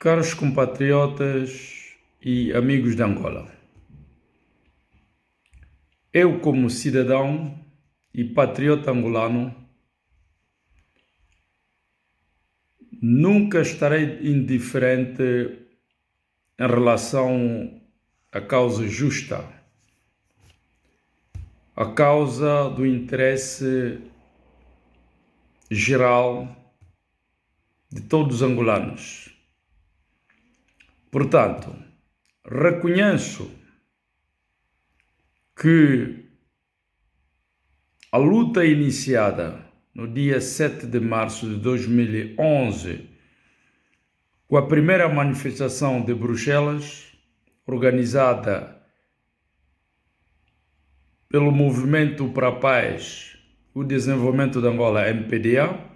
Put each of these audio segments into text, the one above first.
Caros compatriotas e amigos de Angola, eu, como cidadão e patriota angolano, nunca estarei indiferente em relação à causa justa, à causa do interesse geral de todos os angolanos. Portanto, reconheço que a luta iniciada no dia 7 de março de 2011, com a primeira manifestação de Bruxelas, organizada pelo Movimento para a Paz e o Desenvolvimento de Angola, MPDA,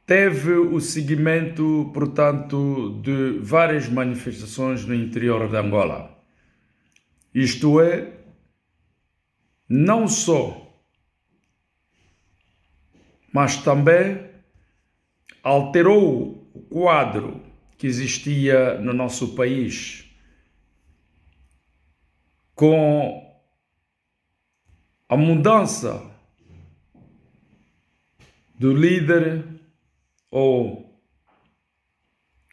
teve o seguimento, portanto, de várias manifestações no interior de Angola. Isto é, não só, mas também alterou o quadro que existia no nosso país com a mudança do líder ou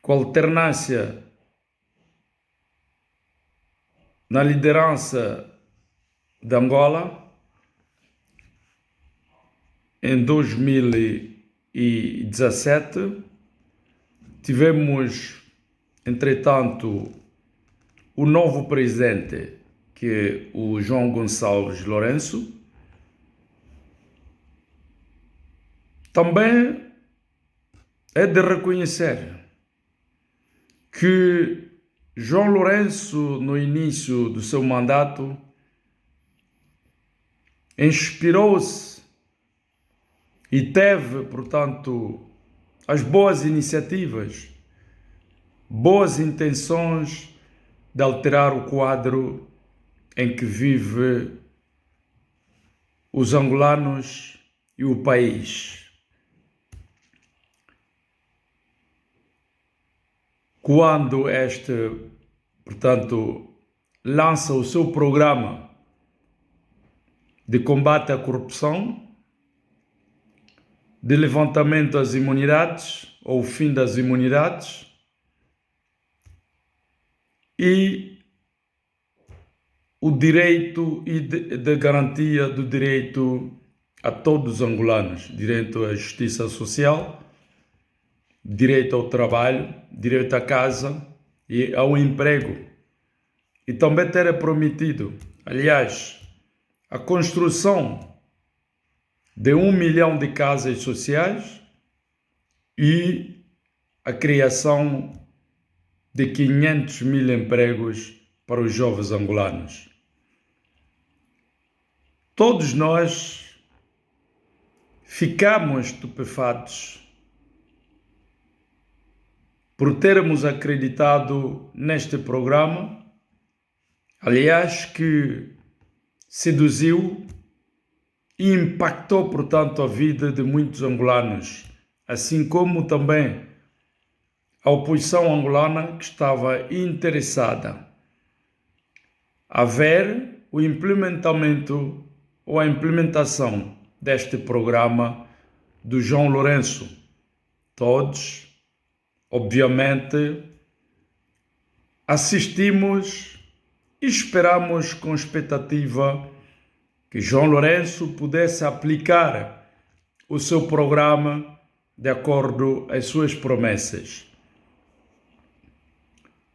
com a alternância na liderança de Angola em 2017. Tivemos, entretanto, o novo presidente, que é o João Gonçalves Lourenço. Também é de reconhecer que João Lourenço, no início do seu mandato, inspirou-se e teve, portanto, as boas iniciativas, boas intenções de alterar o quadro em que vive os angolanos e o país. Quando portanto, lança o seu programa de combate à corrupção, de levantamento das imunidades, ou fim das imunidades, e o direito e de garantia do direito a todos os angolanos, direito à justiça social, direito ao trabalho, direito à casa e ao emprego. E também ter prometido, aliás, a construção de 1 milhão de casas sociais e a criação de 500 mil empregos para os jovens angolanos. Todos nós ficamos estupefatos por termos acreditado neste programa, aliás, que seduziu e impactou, portanto, a vida de muitos angolanos, assim como também a oposição angolana, que estava interessada a ver o implementamento ou a implementação deste programa do João Lourenço. Todos, obviamente, assistimos e esperamos com expectativa que João Lourenço pudesse aplicar o seu programa de acordo às suas promessas.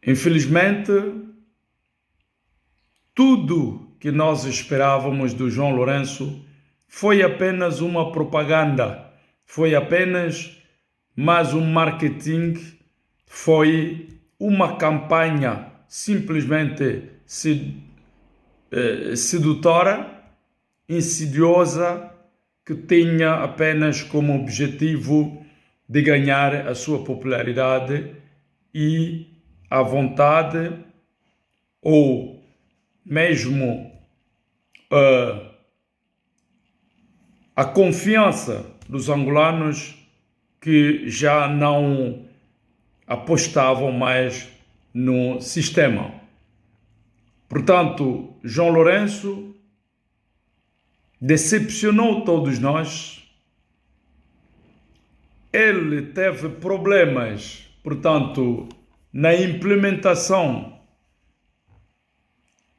Infelizmente, tudo que nós esperávamos do João Lourenço foi apenas uma propaganda, foi apenas mais um marketing, foi uma campanha simplesmente sedutora, insidiosa, que tinha apenas como objetivo de ganhar a sua popularidade e a vontade ou mesmo a confiança dos angolanos que já não apostavam mais no sistema. Portanto, João Lourenço decepcionou todos nós. Ele teve problemas, portanto, na implementação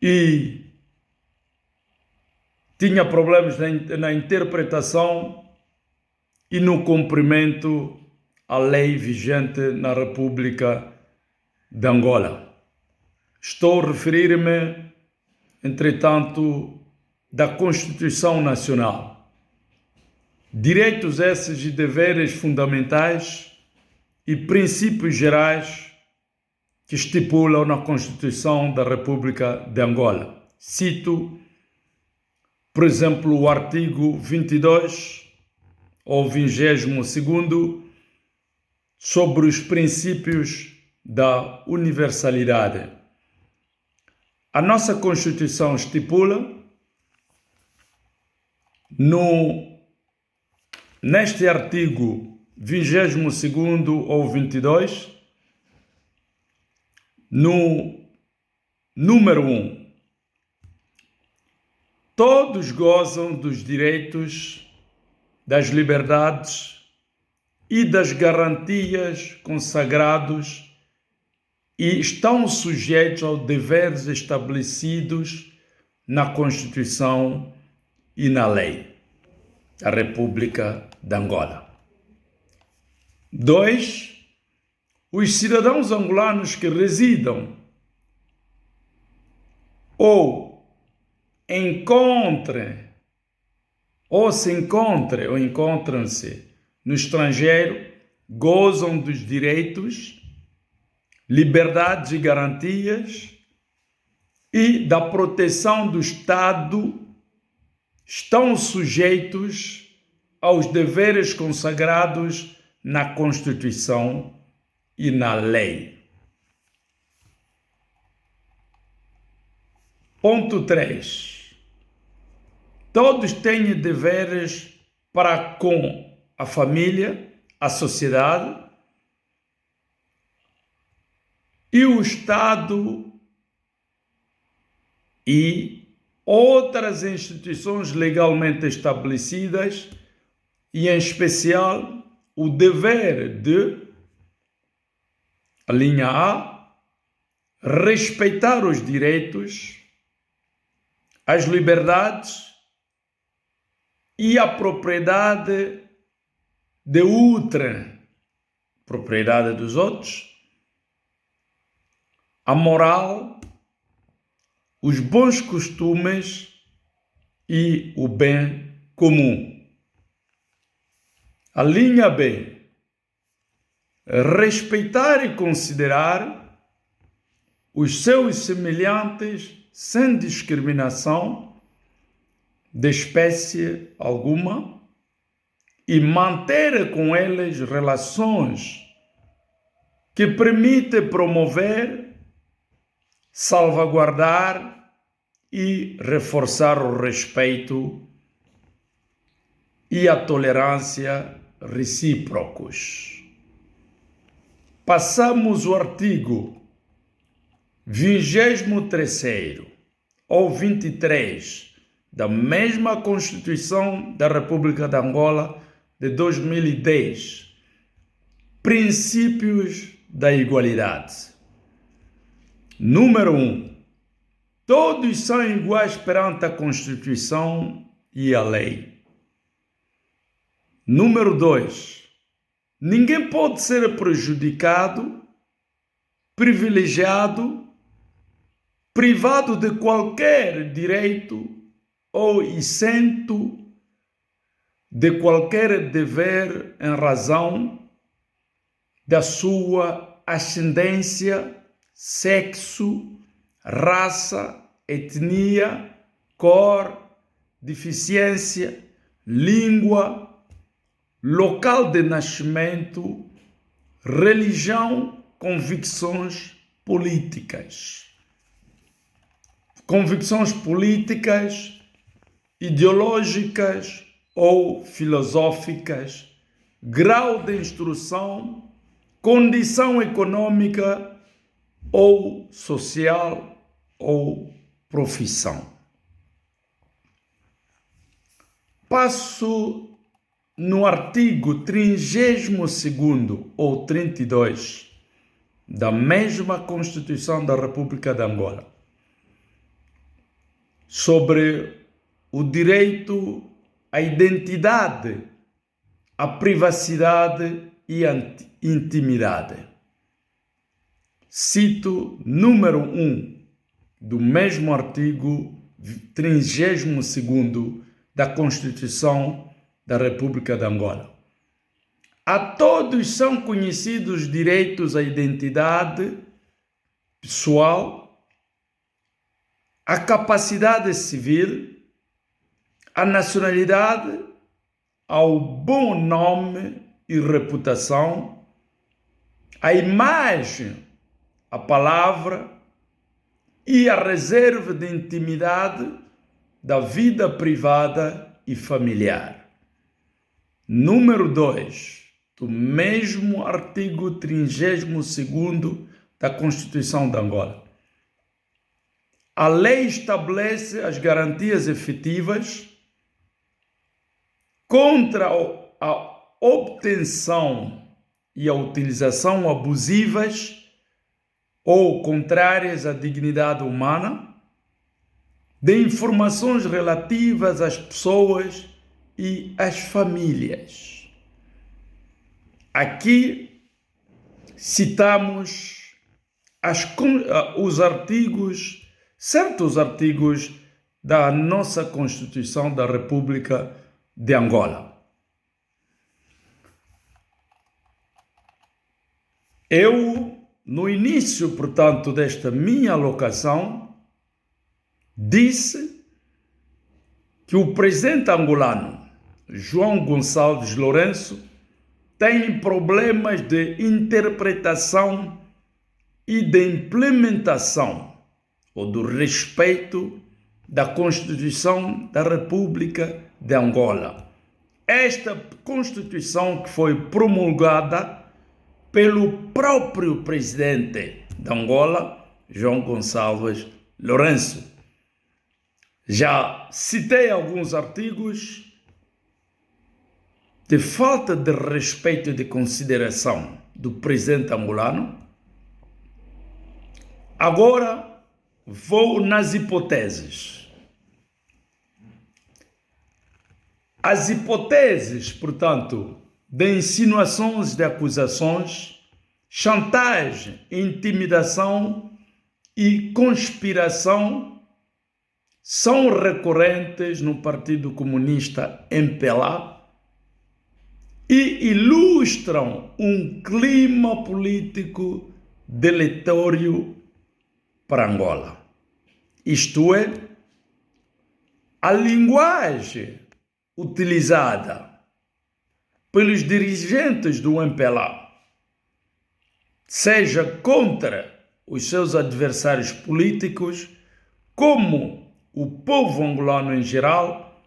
e tinha problemas na interpretação e no cumprimento à lei vigente na República de Angola. Estou a referir-me, entretanto, da Constituição Nacional. Direitos esses e deveres fundamentais e princípios gerais que estipulam na Constituição da República de Angola. Cito, por exemplo, o artigo 22 ou 22º sobre os princípios da universalidade. A nossa Constituição estipula neste artigo 22º ou 22, no número 1, todos gozam dos direitos, das liberdades e das garantias consagrados e estão sujeitos aos deveres estabelecidos na Constituição e na lei da República de Angola. 2. Os cidadãos angolanos que residam ou encontram-se no estrangeiro gozam dos direitos, liberdades e garantias e da proteção do Estado, estão sujeitos aos deveres consagrados na Constituição e na lei. Ponto 3. Todos têm deveres para com a família, a sociedade e o Estado e outras instituições legalmente estabelecidas, e em especial o dever de, a linha A, respeitar os direitos, as liberdades e a propriedade de outrem, propriedade dos outros, a moral, os bons costumes e o bem comum. A linha B, respeitar e considerar os seus semelhantes sem discriminação de espécie alguma e manter com eles relações que permitem promover, salvaguardar e reforçar o respeito e a tolerância recíprocos. Passamos o artigo 23º ou 23 da mesma Constituição da República de Angola de 2010, princípios da igualdade. Número 1. Todos são iguais perante a Constituição e a lei. Número 2. Ninguém pode ser prejudicado, privilegiado, privado de qualquer direito ou isento de qualquer dever em razão da sua ascendência, sexo, raça, etnia, cor, deficiência, língua, local de nascimento, religião, convicções políticas. Convicções políticas, ideológicas ou filosóficas, grau de instrução, condição econômica ou social ou profissão. Passo no artigo 32º ou 32 da mesma Constituição da República de Angola, sobre o direito à identidade, à privacidade e à intimidade. Cito número 1 do mesmo artigo 32º da Constituição da República de Angola. A todos são conhecidos direitos à identidade pessoal, à capacidade civil, à nacionalidade, ao bom nome e reputação, à imagem, à palavra e à reserva de intimidade da vida privada e familiar. Número 2 do mesmo artigo 32º da Constituição de Angola. A lei estabelece as garantias efetivas contra a obtenção e a utilização abusivas ou contrárias à dignidade humana de informações relativas às pessoas e às famílias. Aqui citamos certos artigos da nossa Constituição da República de Angola. Eu, no início, portanto, desta minha alocação, disse que o presidente angolano João Gonçalves Lourenço tem problemas de interpretação e de implementação ou do respeito da Constituição da República de Angola. Esta Constituição que foi promulgada pelo próprio presidente de Angola, João Gonçalves Lourenço. Já citei alguns artigos de falta de respeito e de consideração do presidente angolano. Agora vou nas hipóteses. As hipóteses, portanto, de insinuações, de acusações, chantagem, intimidação e conspiração são recorrentes no Partido Comunista MPLA e ilustram um clima político deletério para Angola. Isto é, a linguagem utilizada pelos dirigentes do MPLA, seja contra os seus adversários políticos, como o povo angolano em geral,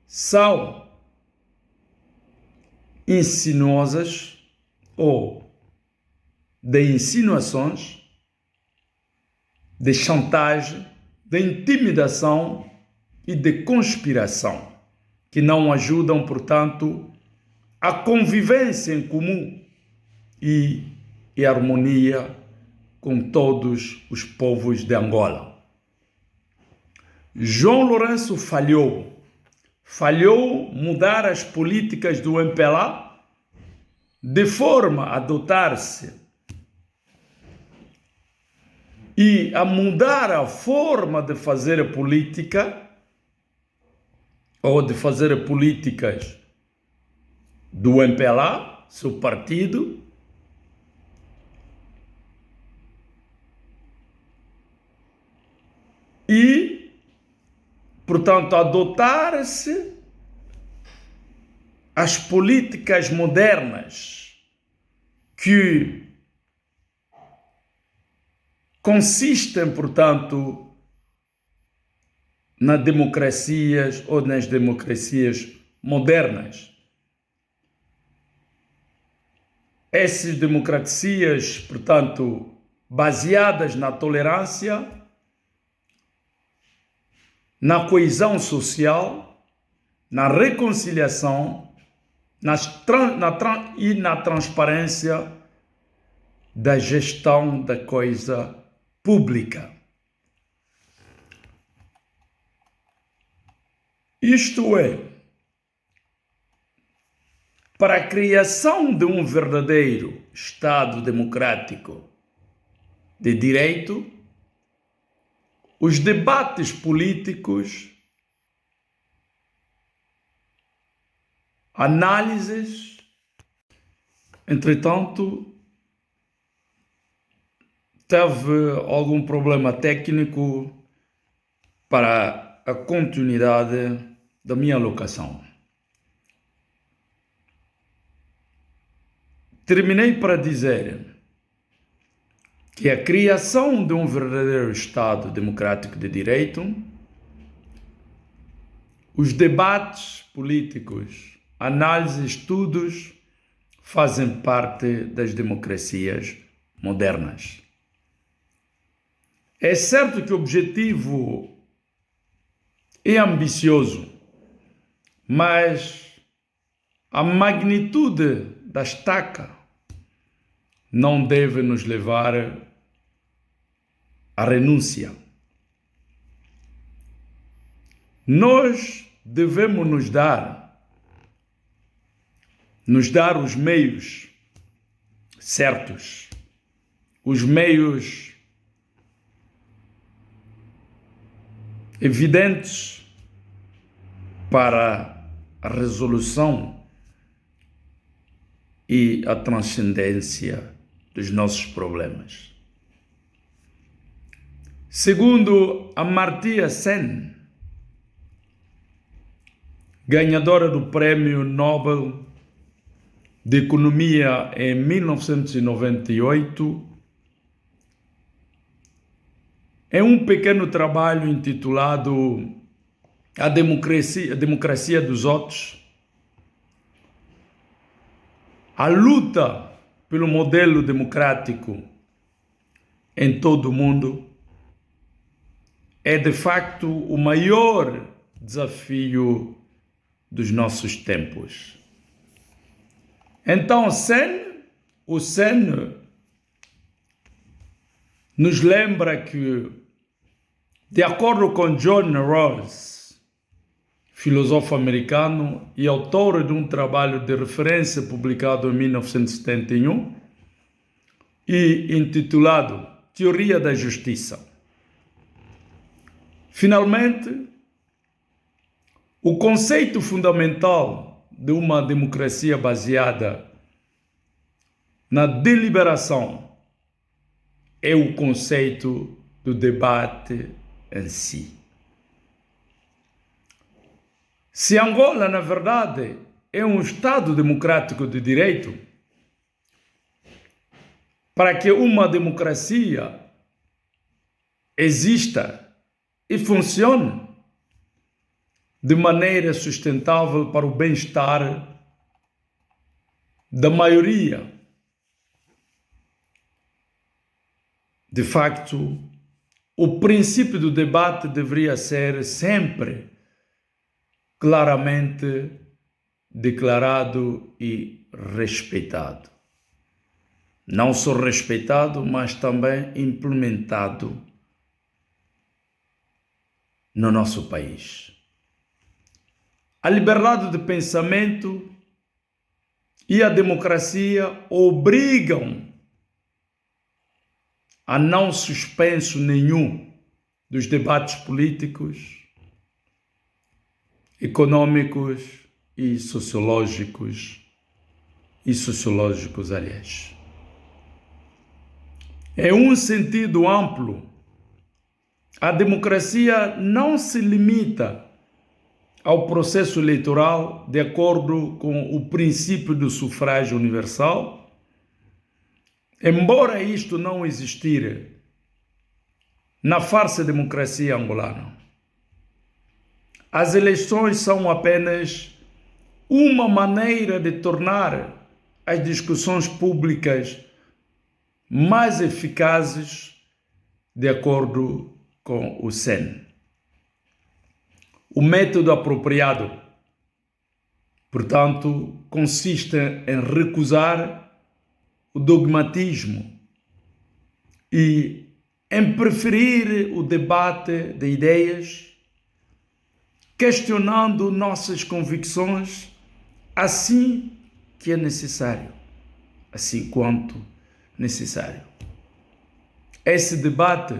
são insinuosas ou de insinuações, de chantagem, de intimidação e de conspiração, que não ajudam, portanto, a convivência em comum e harmonia com todos os povos de Angola. João Lourenço falhou mudar as políticas do MPLA de forma a dotar-se e a mudar a forma de fazer a política ou de fazer políticas do MPLA, seu partido, e, portanto, adotar-se as políticas modernas que consistem, portanto, nas democracias ou nas democracias modernas. Essas democracias, portanto, baseadas na tolerância, na coesão social, na reconciliação e na transparência da gestão da coisa pública. Isto é, para a criação de um verdadeiro Estado democrático de direito, os debates políticos, análises, entretanto, teve algum problema técnico para a continuidade da minha alocação. Terminei para dizer que a criação de um verdadeiro Estado democrático de direito, os debates políticos, análises, estudos, fazem parte das democracias modernas. É certo que o objetivo é ambicioso, mas a magnitude da estaca não deve nos levar à renúncia. Nós devemos nos dar os meios certos, os meios evidentes para a resolução e a transcendência dos nossos problemas. Segundo Amartya Sen, ganhadora do Prêmio Nobel de Economia em 1998, em um pequeno trabalho intitulado A Democracia dos Outros, a luta pelo modelo democrático em todo o mundo é de facto o maior desafio dos nossos tempos. Então, o Sen nos lembra que, de acordo com John Rawls, filósofo americano e autor de um trabalho de referência publicado em 1971 e intitulado Teoria da Justiça, finalmente, o conceito fundamental de uma democracia baseada na deliberação é o conceito do debate em si. Se Angola, na verdade, é um Estado democrático de direito, para que uma democracia exista e funcione de maneira sustentável para o bem-estar da maioria, de facto, o princípio do debate deveria ser sempre claramente declarado e respeitado. Não só respeitado, mas também implementado no nosso país. A liberdade de pensamento e a democracia obrigam a não suspenso nenhum dos debates políticos, econômicos e sociológicos, aliás. Em um sentido amplo, a democracia não se limita ao processo eleitoral de acordo com o princípio do sufrágio universal, embora isto não existir na farsa democracia angolana. As eleições são apenas uma maneira de tornar as discussões públicas mais eficazes de acordo com o SEN. O método apropriado, portanto, consiste em recusar o dogmatismo e em preferir o debate de ideias, questionando nossas convicções assim que é necessário, assim quanto necessário. Esse debate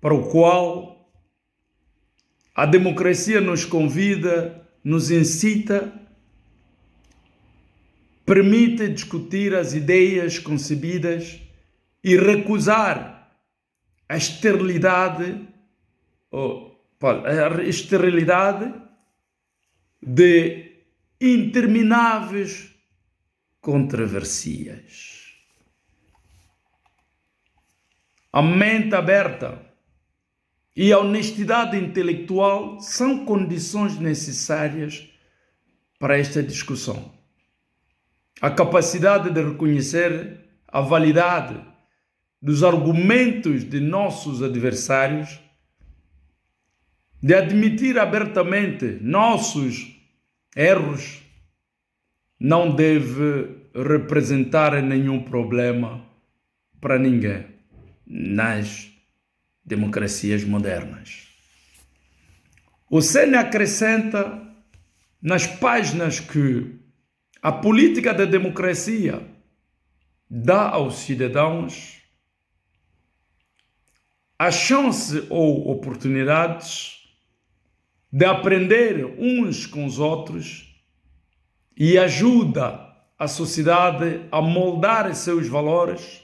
para o qual a democracia nos convida, nos incita, permite discutir as ideias concebidas e recusar a esterilidade de intermináveis controvérsias. A mente aberta e a honestidade intelectual são condições necessárias para esta discussão. A capacidade de reconhecer a validade dos argumentos de nossos adversários, de admitir abertamente nossos erros, não deve representar nenhum problema para ninguém nas democracias modernas. O SEN acrescenta nas páginas que a política da democracia dá aos cidadãos a chance ou oportunidades de aprender uns com os outros e ajuda a sociedade a moldar seus valores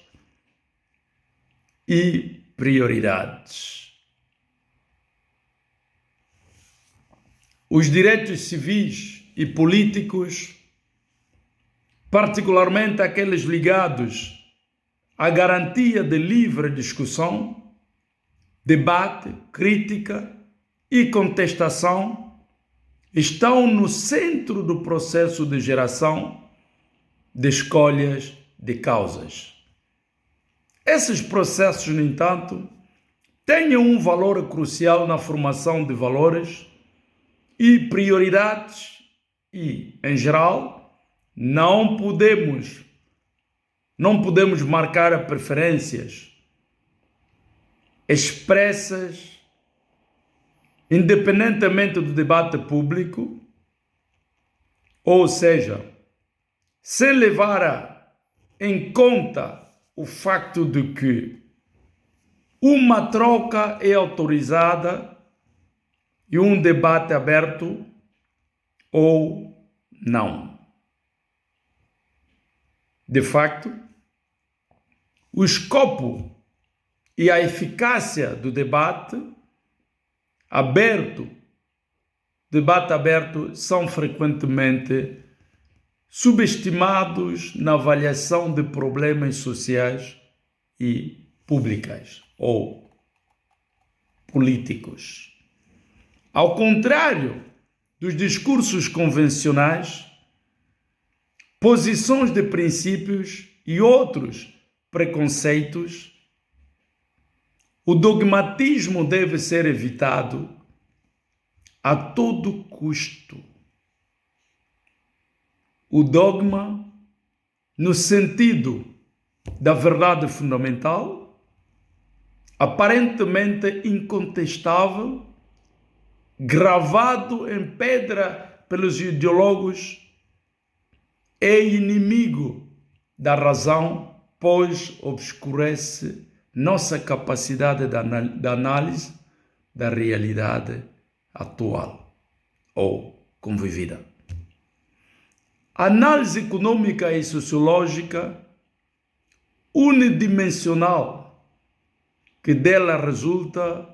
e prioridades. Os direitos civis e políticos, particularmente aqueles ligados à garantia de livre discussão, debate, crítica e contestação, estão no centro do processo de geração de escolhas de causas. Esses processos, no entanto, têm um valor crucial na formação de valores e prioridades e, em geral, não podemos marcar preferências expressas independentemente do debate público, ou seja, sem levar em conta o facto de que uma troca é autorizada e um debate aberto ou não. De facto, o escopo e a eficácia do debate aberto são frequentemente subestimados na avaliação de problemas sociais e públicas ou políticos. Ao contrário dos discursos convencionais, posições de princípios e outros preconceitos, o dogmatismo deve ser evitado a todo custo. O dogma, no sentido da verdade fundamental, aparentemente incontestável, gravado em pedra pelos ideólogos, é inimigo da razão, pois obscurece nossa capacidade de análise da realidade atual ou convivida. A análise econômica e sociológica unidimensional que dela resulta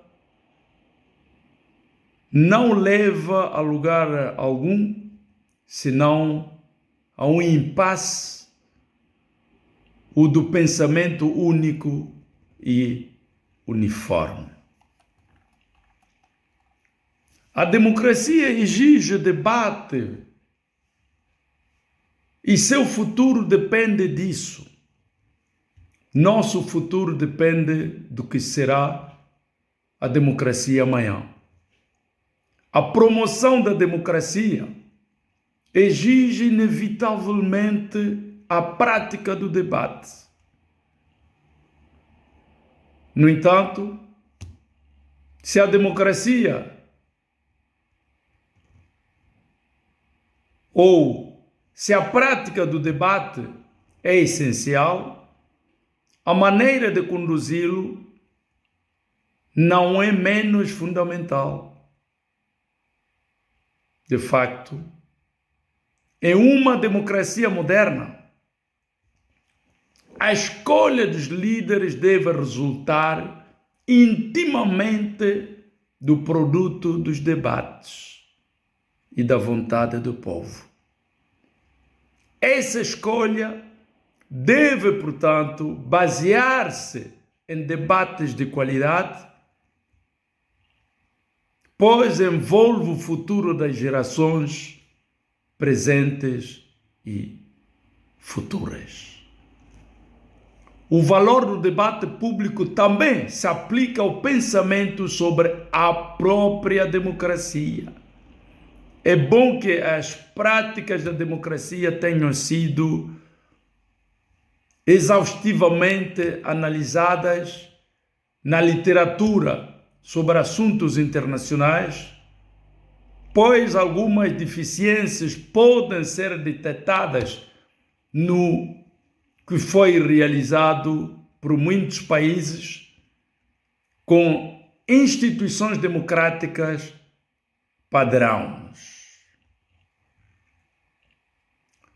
não leva a lugar algum, senão a um impasse, o do pensamento único e uniforme. A democracia exige debate E seu futuro depende disso. Nosso futuro depende do que será a democracia amanhã. A promoção da democracia exige inevitavelmente a prática do debate. No entanto, se a democracia ou se a prática do debate é essencial, a maneira de conduzi-lo não é menos fundamental. De facto, em uma democracia moderna, a escolha dos líderes deve resultar intimamente do produto dos debates e da vontade do povo. Essa escolha deve, portanto, basear-se em debates de qualidade, pois envolve o futuro das gerações presentes e futuras. O valor do debate público também se aplica ao pensamento sobre a própria democracia. É bom que as práticas da democracia tenham sido exaustivamente analisadas na literatura sobre assuntos internacionais, pois algumas deficiências podem ser detectadas no que foi realizado por muitos países com instituições democráticas padrões.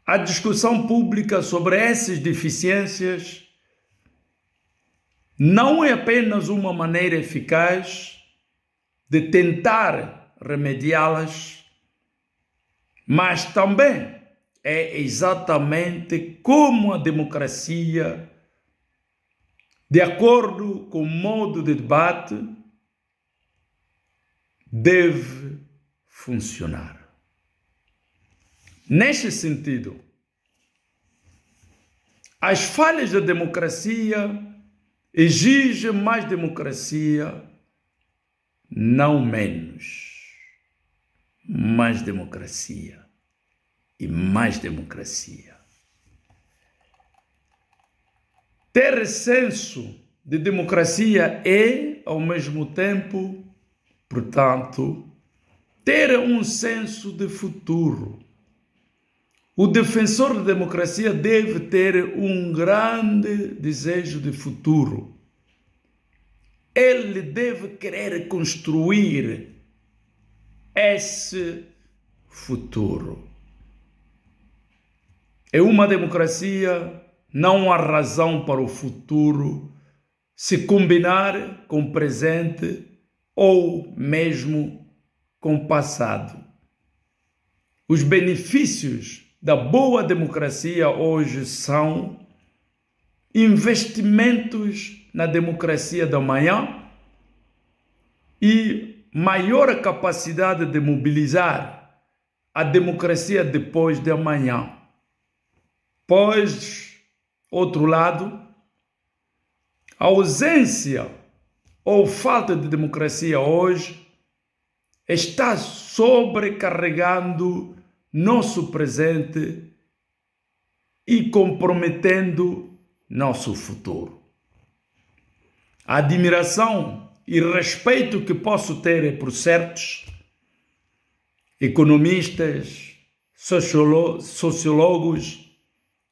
A discussão pública sobre essas deficiências não é apenas uma maneira eficaz de tentar remediá-las, mas também é exatamente como a democracia, de acordo com o modo de debate, deve funcionar. Neste sentido, as falhas da democracia exigem mais democracia, não menos. Mais democracia e mais democracia. Ter senso de democracia é, ao mesmo tempo, portanto, ter um senso de futuro. O defensor da democracia deve ter um grande desejo de futuro. Ele deve querer construir esse futuro. Em uma democracia, não há razão para o futuro se combinar com o presente ou mesmo com o passado. Os benefícios da boa democracia hoje são investimentos na democracia da manhã e maior capacidade de mobilizar a democracia depois de amanhã. Pois, outro lado, a ausência ou falta de democracia hoje está sobrecarregando nosso presente e comprometendo nosso futuro. A admiração e respeito que posso ter por certos economistas, sociólogos,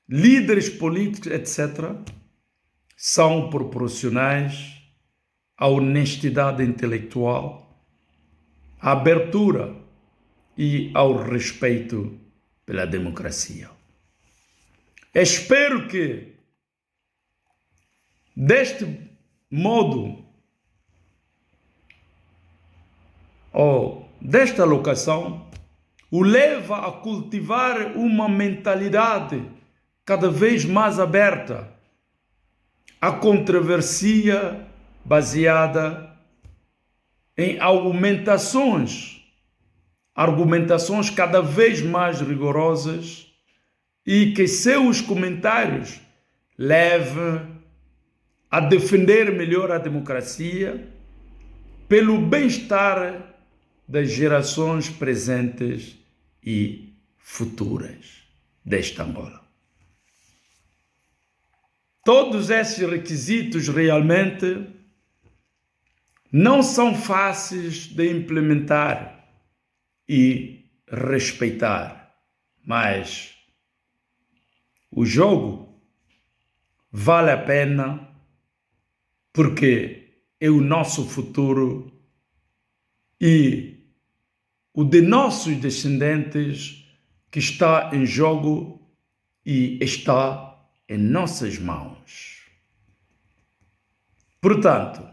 líderes políticos, etc., são proporcionais à honestidade intelectual, à abertura e ao respeito pela democracia. Espero que, deste modo, ou desta locação, o leva a cultivar uma mentalidade cada vez mais aberta à controvérsia baseada em argumentações cada vez mais rigorosas e que seus comentários levem a defender melhor a democracia pelo bem-estar das gerações presentes e futuras desta Angola. Todos esses requisitos realmente não são fáceis de implementar e respeitar, mas o jogo vale a pena porque é o nosso futuro e o de nossos descendentes que está em jogo e está em nossas mãos. Portanto,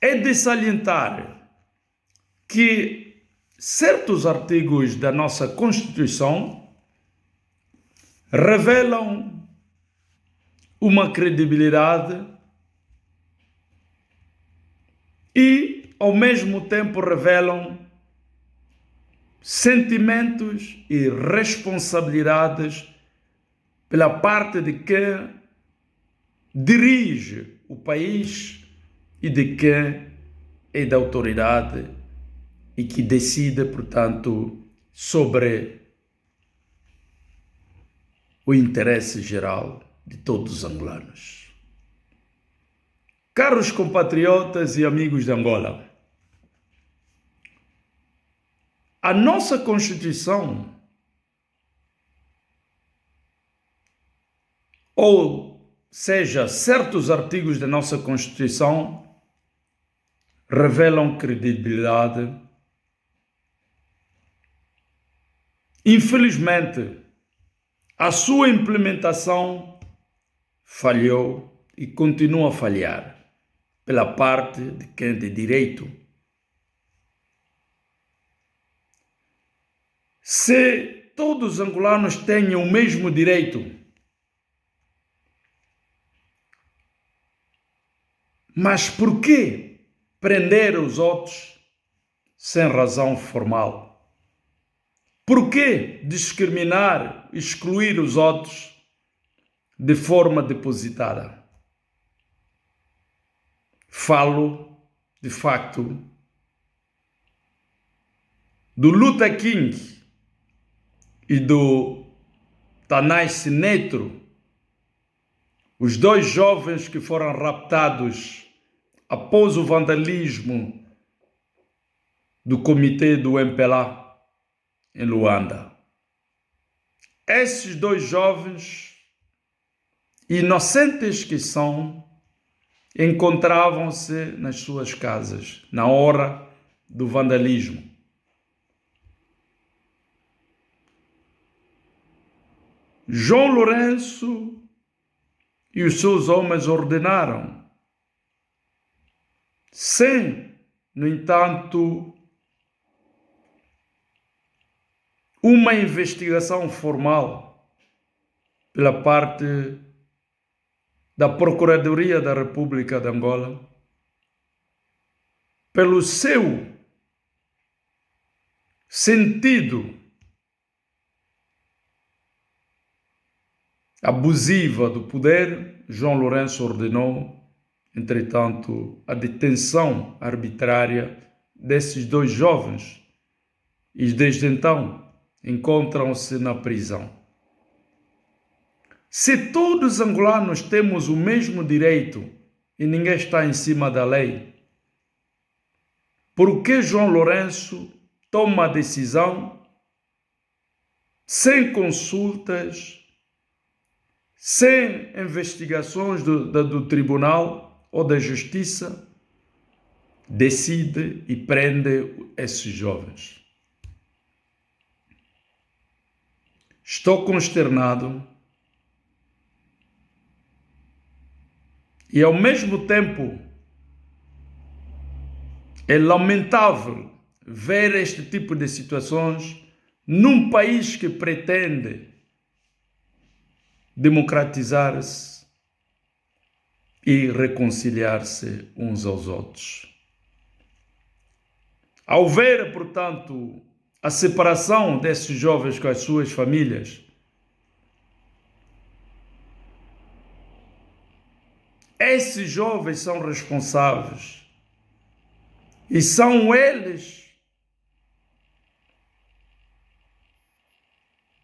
é de salientar que certos artigos da nossa Constituição revelam uma credibilidade e, ao mesmo tempo, revelam sentimentos e responsabilidades pela parte de quem dirige o país e de quem é da autoridade e que decide, portanto, sobre o interesse geral de todos os angolanos. Caros compatriotas e amigos de Angola, a nossa Constituição, ou seja, certos artigos da nossa Constituição, revelam credibilidade. Infelizmente, a sua implementação falhou e continua a falhar pela parte de quem tem direito. Se todos os angolanos têm o mesmo direito, mas por que prender os outros sem razão formal? Por que discriminar, excluir os outros de forma depositada? Falo, de facto, do Luther King e do Tanais Neto, os dois jovens que foram raptados após o vandalismo do comitê do MPLA em Luanda. Esses dois jovens, inocentes que são, encontravam-se nas suas casas na hora do vandalismo. João Lourenço e os seus homens ordenaram, sem, no entanto, uma investigação formal pela parte da Procuradoria da República de Angola, pelo seu sentido abusiva do poder, João Lourenço ordenou, entretanto, a detenção arbitrária desses dois jovens e desde então encontram-se na prisão. Se todos os angolanos temos o mesmo direito e ninguém está em cima da lei, por que João Lourenço toma a decisão sem consultas, sem investigações do tribunal ou da justiça, decide e prende esses jovens? Estou consternado e, ao mesmo tempo, é lamentável ver este tipo de situações num país que pretende democratizar-se e reconciliar-se uns aos outros. Ao ver, portanto, a separação desses jovens com as suas famílias. Esses jovens são responsáveis e são eles,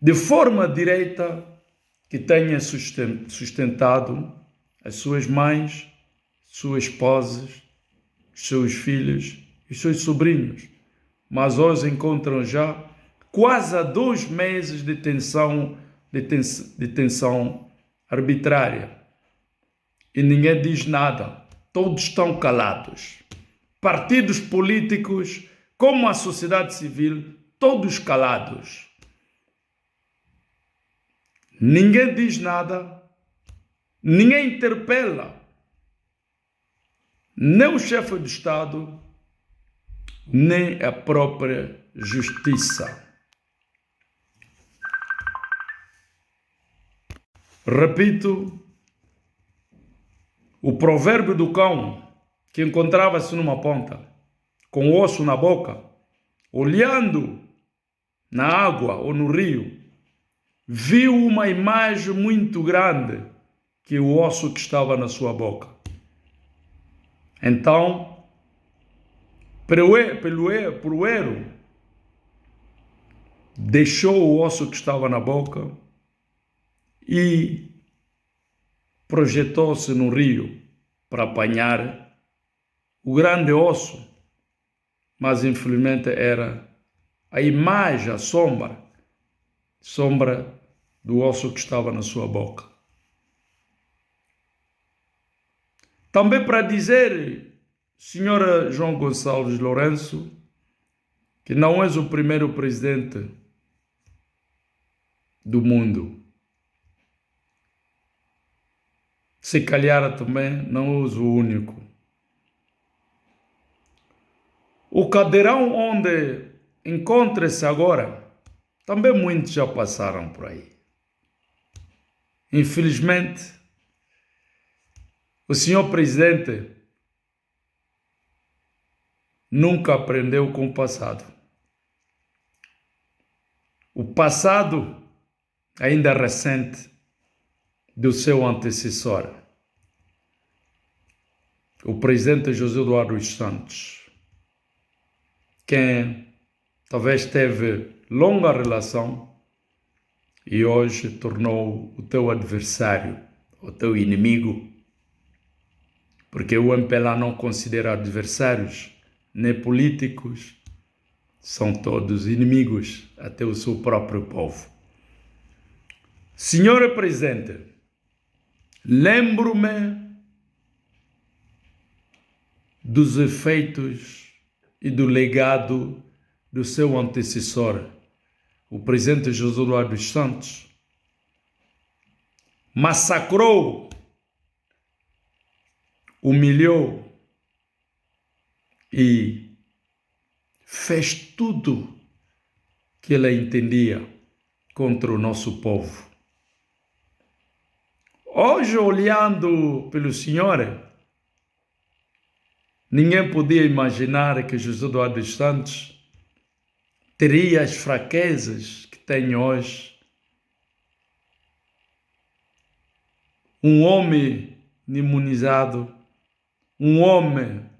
de forma direta, que têm sustentado as suas mães, suas esposas, seus filhos e seus sobrinhos. Mas hoje encontram já quase 2 meses de detenção arbitrária. E ninguém diz nada. Todos estão calados. Partidos políticos, como a sociedade civil, todos calados. Ninguém diz nada. Ninguém interpela. Nem o chefe do Estado, nem a própria justiça. Repito, o provérbio do cão, que encontrava-se numa ponta, com o osso na boca, olhando na água ou no rio, viu uma imagem muito grande que o osso que estava na sua boca. Então, primeiro, deixou o osso que estava na boca e projetou-se no rio para apanhar o grande osso, mas infelizmente era a imagem, a sombra do osso que estava na sua boca. Também para dizer, senhora João Gonçalves Lourenço, que não és o primeiro presidente do mundo. Se calhar também não és o único. O cadeirão onde encontra-se agora, também muitos já passaram por aí. Infelizmente, o senhor presidente nunca aprendeu com o passado. O passado ainda recente do seu antecessor, o presidente José Eduardo dos Santos, quem talvez teve longa relação e hoje tornou o teu adversário, o teu inimigo, porque o MPLA não considera adversários nem políticos, são todos inimigos, até o seu próprio povo. Senhora Presidente, lembro-me dos efeitos e do legado do seu antecessor, o presidente José Eduardo dos Santos. Massacrou, humilhou e fez tudo que ele entendia contra o nosso povo. Hoje, olhando pelo senhor, ninguém podia imaginar que José Eduardo dos Santos teria as fraquezas que tem hoje. Um homem imunizado, um homem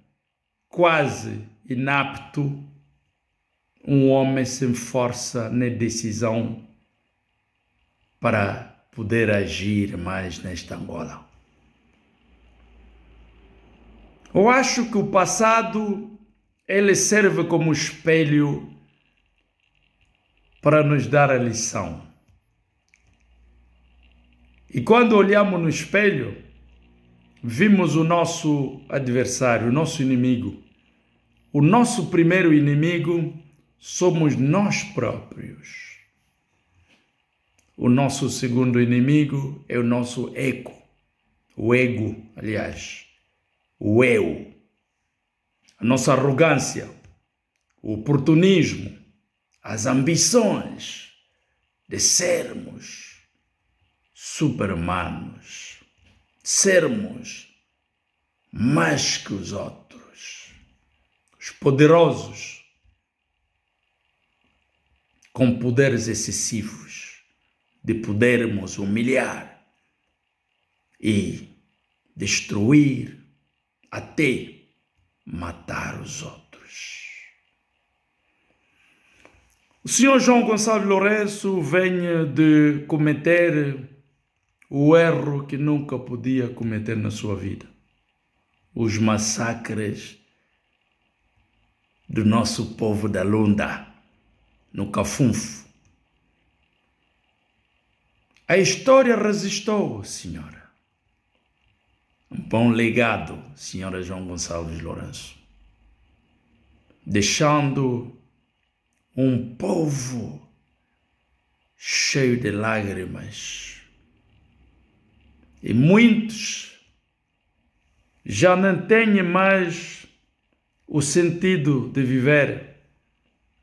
quase inapto, um homem sem força nem decisão para poder agir mais nesta Angola. Eu acho que o passado, ele serve como espelho para nos dar a lição. E quando olhamos no espelho, vimos o nosso adversário, o nosso inimigo. O nosso primeiro inimigo somos nós próprios. O nosso segundo inimigo é o nosso ego. O ego, aliás. O eu. A nossa arrogância. O oportunismo. As ambições de sermos super-humanos. Sermos mais que os outros. Os poderosos. com poderes excessivos, de podermos humilhar e destruir, até matar os outros. O senhor João Gonçalves Lourenço vem de cometer o erro que nunca podia cometer na sua vida. Os massacres do nosso povo da Lunda, no Cafunfo. A história resistou, senhora. Um bom legado, senhora João Gonçalves Lourenço. Deixando um povo cheio de lágrimas. E muitos já não têm mais o sentido de viver,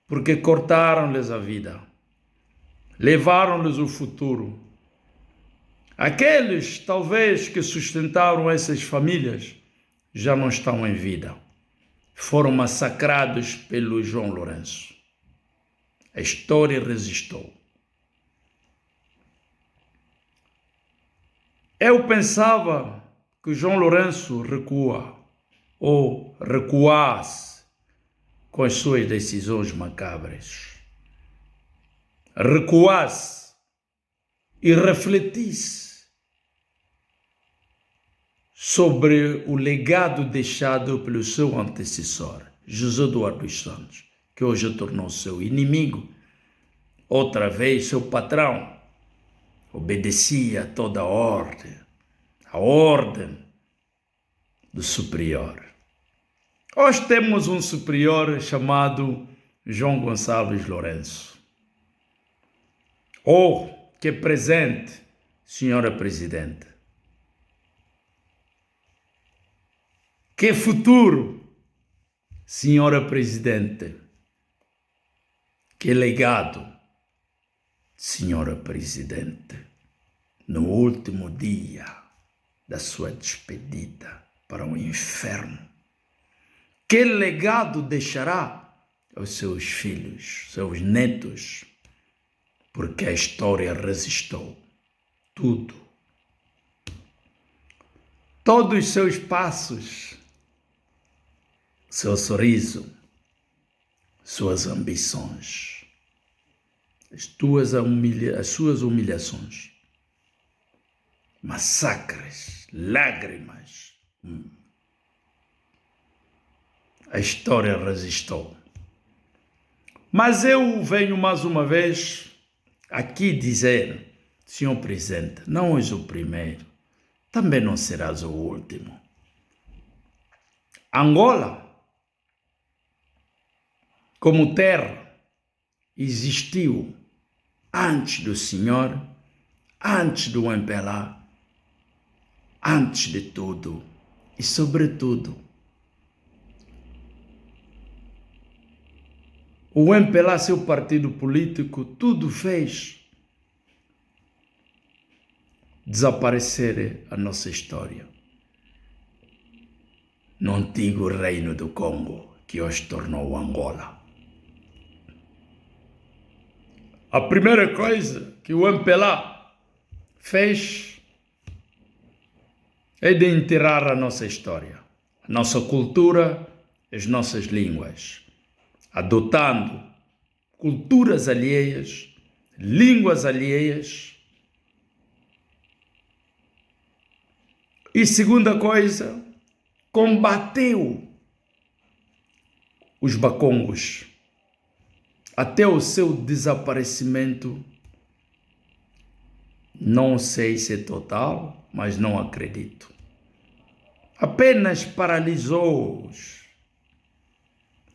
porque cortaram-lhes a vida, levaram-lhes o futuro. Aqueles, talvez, que sustentaram essas famílias, já não estão em vida. Foram massacrados pelo João Lourenço. A história resistou. Eu pensava que o João Lourenço recuasse com as suas decisões macabras. Recuasse e refletisse sobre o legado deixado pelo seu antecessor, José Eduardo dos Santos, que hoje tornou seu inimigo, outra vez seu patrão. Obedecia a toda a ordem do superior. Hoje temos um superior chamado João Gonçalves Lourenço. Que presente, senhora Presidente. Que futuro, senhora Presidente. Que legado, senhora Presidente, no último dia da sua despedida para o inferno. Que legado deixará aos seus filhos, seus netos, porque a história resistou tudo. Todos os seus passos, seu sorriso, suas ambições, as suas humilhações, massacres, lágrimas. A história resistou. Mas eu venho mais uma vez aqui dizer, senhor Presidente, não és o primeiro, também não serás o último. Angola, como terra, existiu antes do senhor, antes do MPLA, antes de tudo e sobretudo. O MPLA, seu partido político, tudo fez desaparecer a nossa história no antigo reino do Congo, que hoje tornou Angola. A primeira coisa que o MPLA fez é de enterrar a nossa história, a nossa cultura, as nossas línguas, adotando culturas alheias, línguas alheias. E segunda coisa, combateu os bacongos até o seu desaparecimento. Não sei se é total, mas não acredito. Apenas paralisou-os.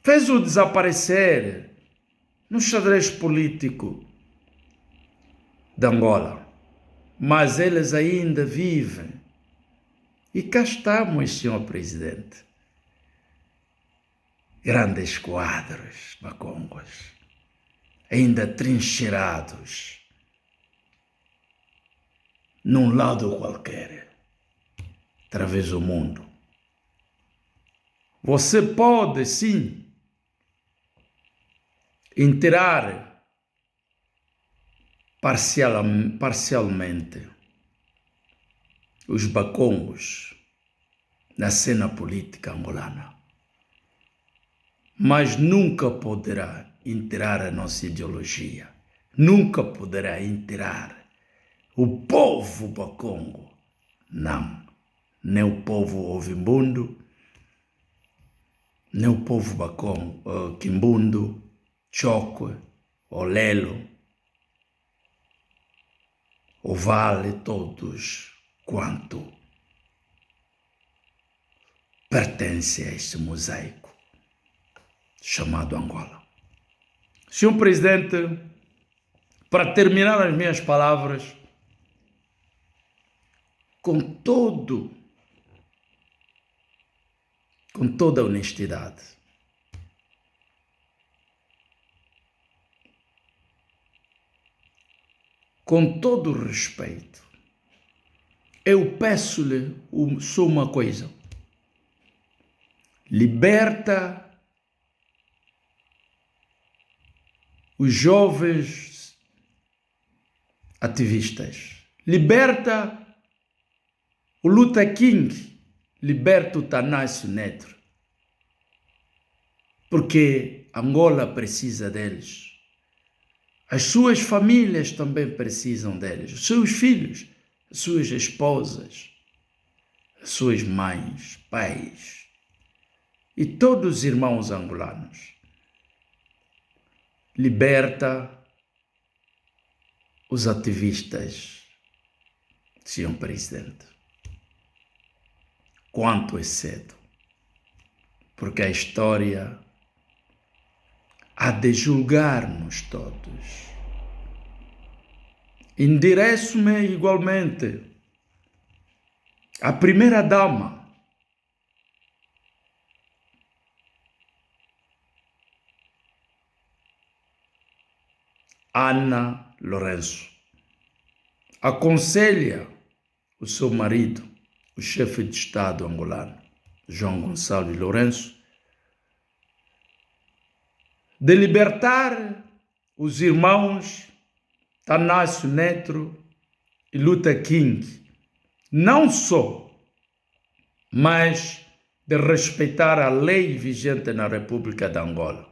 Fez-o desaparecer no xadrez político de Angola. Mas eles ainda vivem. E cá estamos, senhor Presidente. Grandes quadros bacongos, ainda trincheirados num lado qualquer, através do mundo. Você pode, sim, enterrar parcialmente os bacongos na cena política angolana, mas nunca poderá enterrar a nossa ideologia, nunca poderá enterrar o povo bacongo, não, nem o povo ovimbundo, nem o povo bacongo, quimbundo, choque, olelo, o vale, todos quanto pertence a este mosaico chamado Angola. Senhor Presidente, para terminar as minhas palavras, com toda a honestidade, com todo o respeito, eu peço-lhe só uma coisa: liberta os jovens ativistas, liberta o Luther King, liberta o Tanásio Neto, porque Angola precisa deles. As suas famílias também precisam deles, os seus filhos, as suas esposas, as suas mães, pais e todos os irmãos angolanos. Liberta os ativistas, Senhor Presidente. Quanto é cedo, porque a história há de julgar-nos todos. Endereço-me igualmente à primeira-dama, Ana Lourenço. Aconselha o seu marido, o chefe de Estado angolano, João Gonçalves Lourenço, de libertar os irmãos Tanásio Neto e Luther King, não só, mas de respeitar a lei vigente na República de Angola,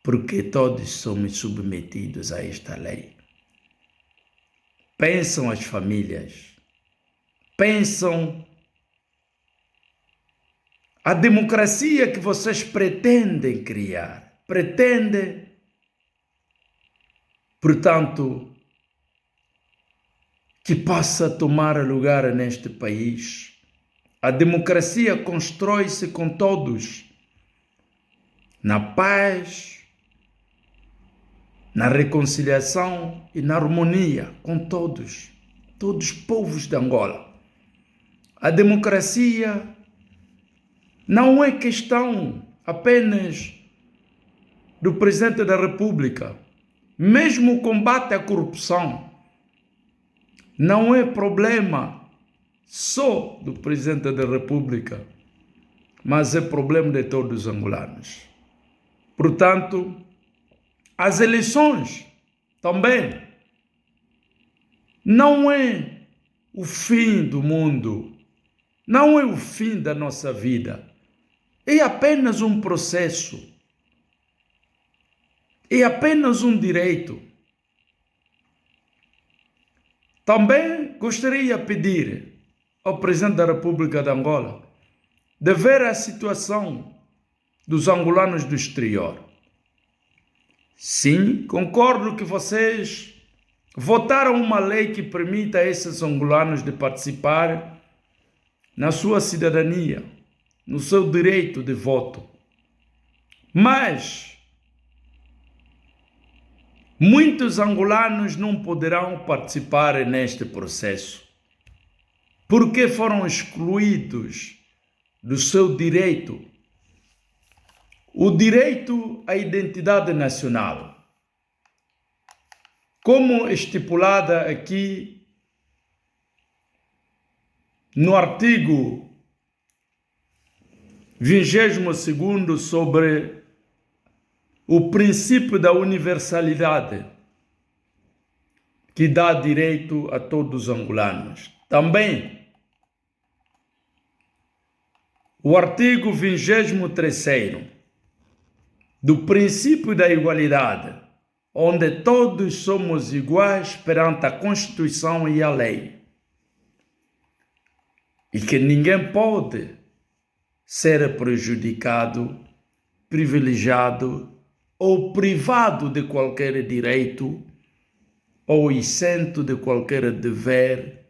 porque todos somos submetidos a esta lei. Pensam as famílias, pensam a democracia que vocês pretendem criar, portanto, que possa tomar lugar neste país. A democracia constrói-se com todos, na paz, na reconciliação e na harmonia com todos os povos de Angola. A democracia não é questão apenas do Presidente da República. Mesmo o combate à corrupção não é problema só do Presidente da República, mas é problema de todos os angolanos. Portanto, as eleições também não é o fim do mundo, não é o fim da nossa vida. É apenas um processo, é apenas um direito. Também gostaria de pedir ao Presidente da República de Angola de ver a situação dos angolanos do exterior. Sim, concordo que vocês votaram uma lei que permita a esses angolanos de participar na sua cidadania, no seu direito de voto. Mas muitos angolanos não poderão participar neste processo, porque foram excluídos do seu direito, o direito à identidade nacional, como estipulada aqui no artigo 22º sobre o princípio da universalidade que dá direito a todos os angolanos. Também, o artigo 23º do princípio da igualdade, onde todos somos iguais perante a Constituição e a lei, e que ninguém pode ser prejudicado, privilegiado ou privado de qualquer direito ou isento de qualquer dever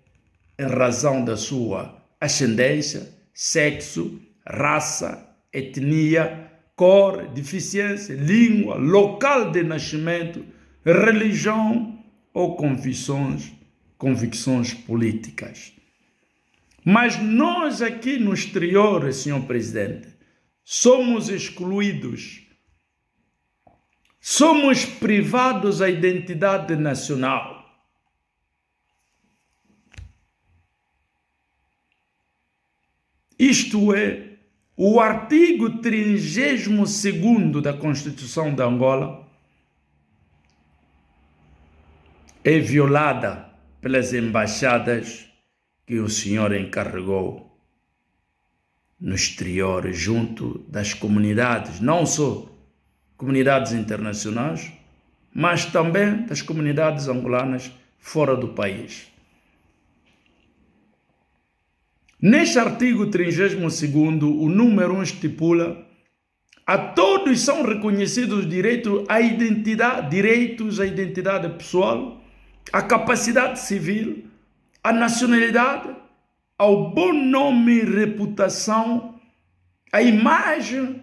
em razão da sua ascendência, sexo, raça, etnia, cor, deficiência, língua, local de nascimento, religião ou convicções políticas. Mas nós aqui no exterior, senhor presidente, somos excluídos, somos privados da identidade nacional. Isto é, o artigo 32º da Constituição de Angola é violada pelas embaixadas que o senhor encarregou no exterior, junto das comunidades, não só comunidades internacionais, mas também das comunidades angolanas fora do país. Neste artigo 32º, o número 1 estipula: a todos são reconhecidos direitos à identidade pessoal, à capacidade civil, à nacionalidade, ao bom nome e reputação, à imagem,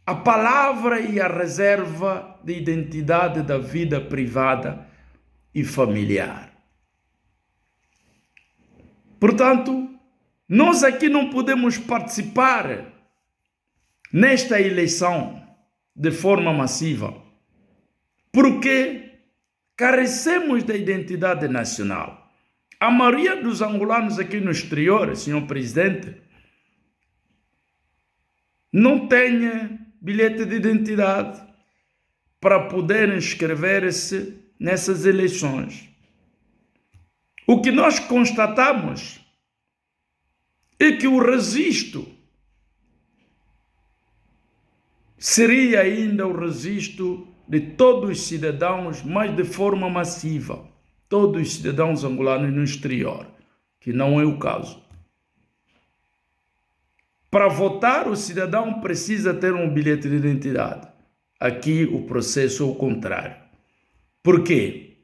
à palavra e à reserva de identidade da vida privada e familiar. Portanto, nós aqui não podemos participar nesta eleição de forma massiva, porque carecemos da identidade nacional. A maioria dos angolanos aqui no exterior, senhor presidente, não tem bilhete de identidade para poder inscrever-se nessas eleições. O que nós constatamos é que o registro seria ainda o registro de todos os cidadãos, mas de forma massiva, todos os cidadãos angolanos no exterior, que não é o caso. Para votar, o cidadão precisa ter um bilhete de identidade. Aqui o processo é o contrário. Por quê?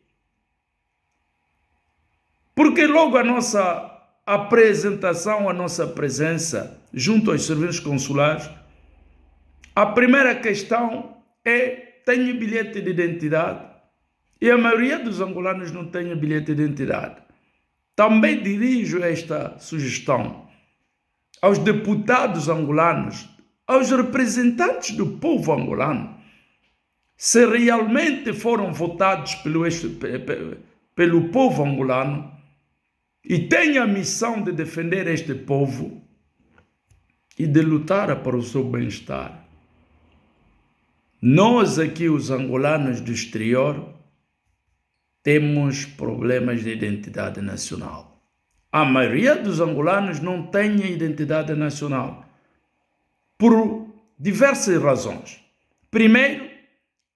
Porque logo a nossa apresentação, a nossa presença junto aos serviços consulares, a primeira questão é: tenho bilhete de identidade? E a maioria dos angolanos não tem bilhete de identidade. Também dirijo esta sugestão aos deputados angolanos, aos representantes do povo angolano. Se realmente foram votados pelo povo angolano e têm a missão de defender este povo e de lutar para o seu bem-estar, nós aqui, os angolanos do exterior, temos problemas de identidade nacional. A maioria dos angolanos não tem identidade nacional por diversas razões. Primeiro,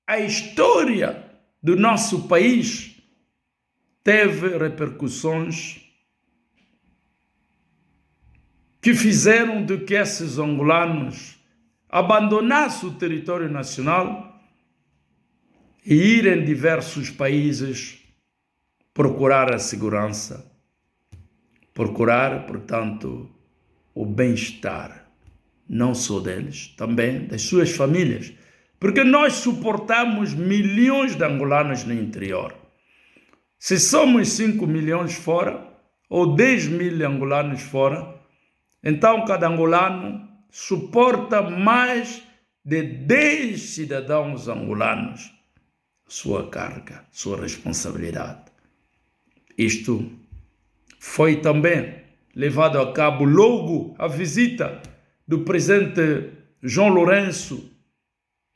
a história do nosso país teve repercussões que fizeram de que esses angolanos abandonassem o território nacional e irem em diversos países procurar a segurança, procurar, portanto, o bem-estar, não só deles, também das suas famílias, porque nós suportamos milhões de angolanos no interior. Se somos 5 milhões fora, ou 10 mil angolanos fora, então cada angolano suporta mais de 10 cidadãos angolanos sua carga, sua responsabilidade. Isto foi também levado a cabo logo a visita do presidente João Lourenço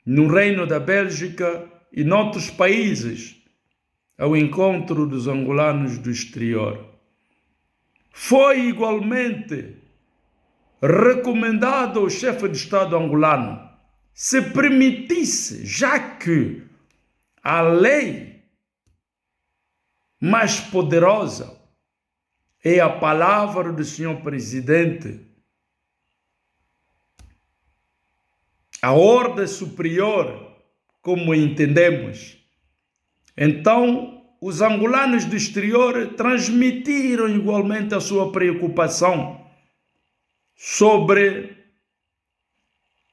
no Reino da Bélgica e noutros países ao encontro dos angolanos do exterior. Foi igualmente recomendado ao chefe de Estado angolano se permitisse, já que a lei mais poderosa é a palavra do senhor presidente, a ordem superior, como entendemos. Então, os angolanos do exterior transmitiram igualmente a sua preocupação sobre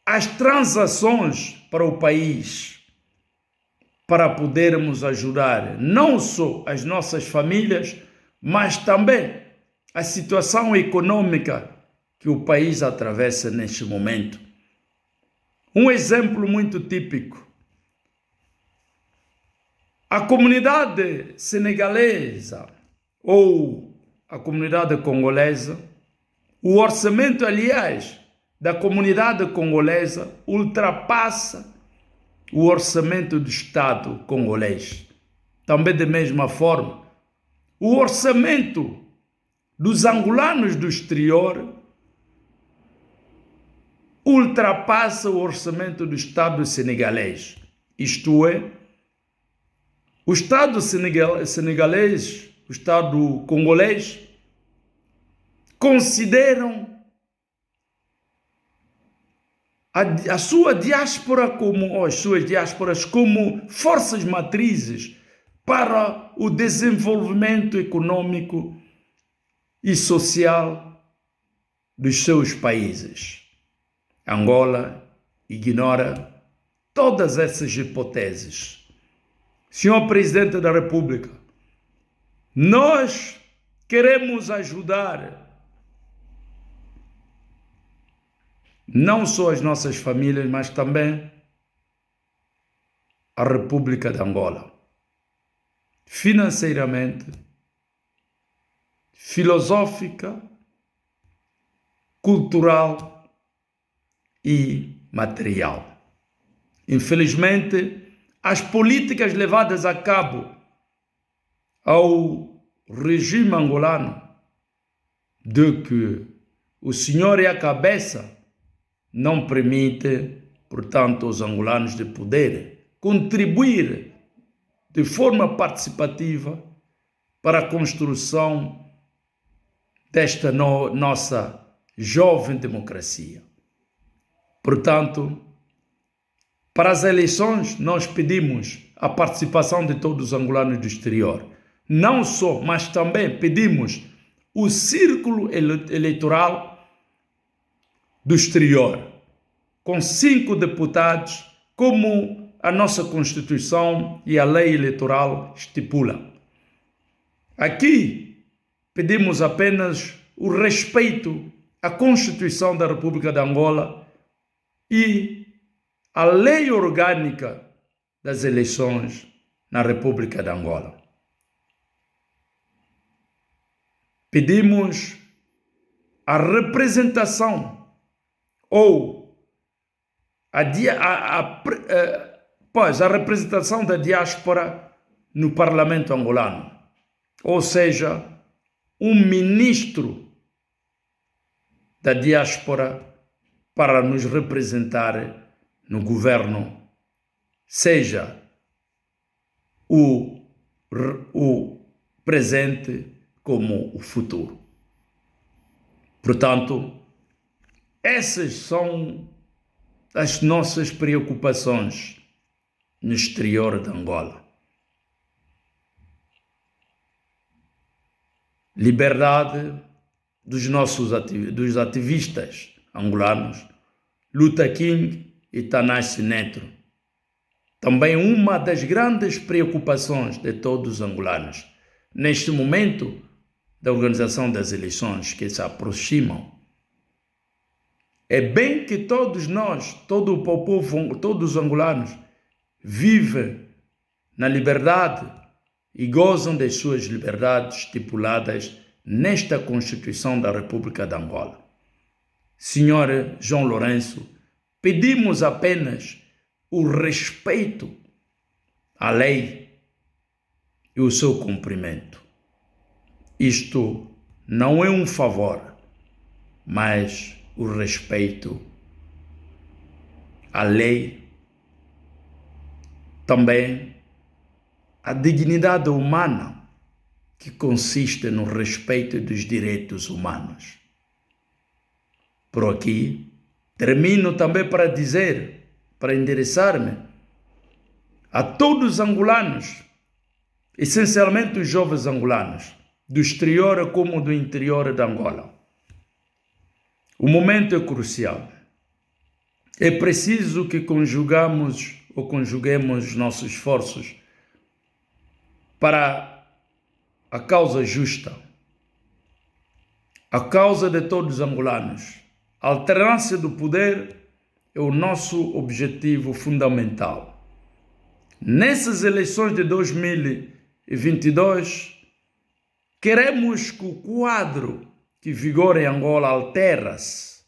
as transações para o país, para podermos ajudar não só as nossas famílias, mas também a situação econômica que o país atravessa neste momento. Um exemplo muito típico: a comunidade senegalesa ou a comunidade congolesa, o orçamento, aliás, da comunidade congolesa ultrapassa o orçamento do Estado congolês. Também da mesma forma, o orçamento dos angolanos do exterior ultrapassa o orçamento do Estado senegalês. Isto é, o Estado senegalês, o Estado congolês, consideram a sua diáspora ou as suas diásporas como forças matrizes para o desenvolvimento econômico e social dos seus países. Angola ignora todas essas hipóteses. Senhor Presidente da República, nós queremos ajudar não só as nossas famílias, mas também a República de Angola, financeiramente, filosófica, cultural e material. Infelizmente, as políticas levadas a cabo ao regime angolano, de que o senhor é a cabeça, não permite, portanto, aos angolanos de poder contribuir de forma participativa para a construção desta nossa jovem democracia. Portanto, para as eleições, nós pedimos a participação de todos os angolanos do exterior. Não só, mas também pedimos o círculo eleitoral do exterior, com 5 deputados, como a nossa Constituição e a lei eleitoral estipula. Aqui pedimos apenas o respeito à Constituição da República de Angola e à lei orgânica das eleições na República de Angola. Pedimos a representação ou a representação da diáspora no parlamento angolano, ou seja, um ministro da diáspora para nos representar no governo, seja o presente como o futuro. Portanto, essas são as nossas preocupações no exterior de Angola. Liberdade dos ativistas angolanos, Luther King e Tanasi Neto. Também uma das grandes preocupações de todos os angolanos, neste momento da organização das eleições que se aproximam. É bem que todos nós, todo o povo, todos os angolanos, vivem na liberdade e gozam das suas liberdades estipuladas nesta Constituição da República de Angola. Senhor João Lourenço, pedimos apenas o respeito à lei e o seu cumprimento. Isto não é um favor, mas o respeito à lei, também a dignidade humana, que consiste no respeito dos direitos humanos. Por aqui, termino também para dizer, para endereçar-me a todos os angolanos, essencialmente os jovens angolanos, do exterior como do interior de Angola. O momento é crucial. É preciso que conjuguemos nossos esforços para a causa justa, a causa de todos os angolanos. A alternância do poder é o nosso objetivo fundamental. Nessas eleições de 2022, queremos que o quadro que vigora em Angola altere-se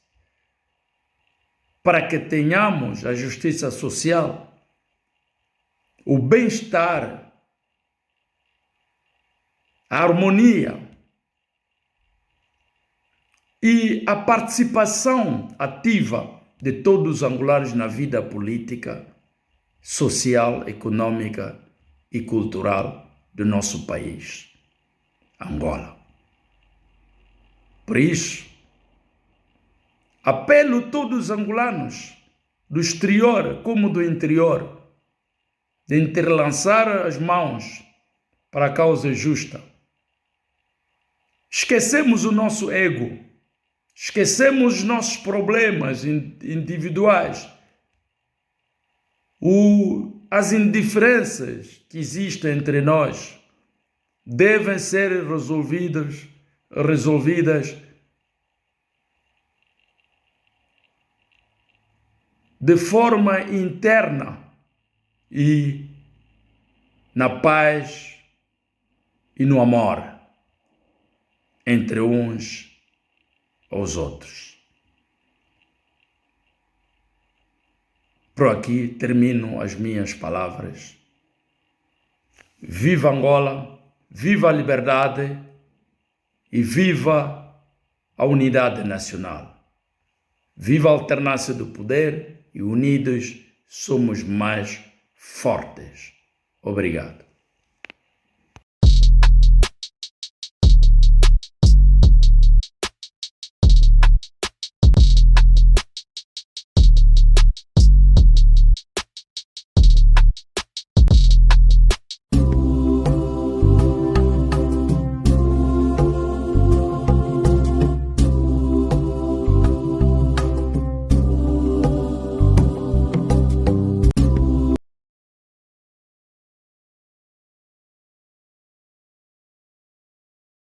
para que tenhamos a justiça social, o bem-estar, a harmonia e a participação ativa de todos os angolanos na vida política, social, econômica e cultural do nosso país, Angola. Por isso, apelo a todos os angolanos, do exterior como do interior, de entrelaçar as mãos para a causa justa. Esquecemos o nosso ego, esquecemos os nossos problemas individuais, as indiferenças que existem entre nós devem ser resolvidas de forma interna e na paz e no amor entre uns aos outros. Por aqui termino as minhas palavras. Viva Angola, viva a liberdade e viva a unidade nacional. Viva a alternância do poder e unidos somos mais fortes. Obrigado.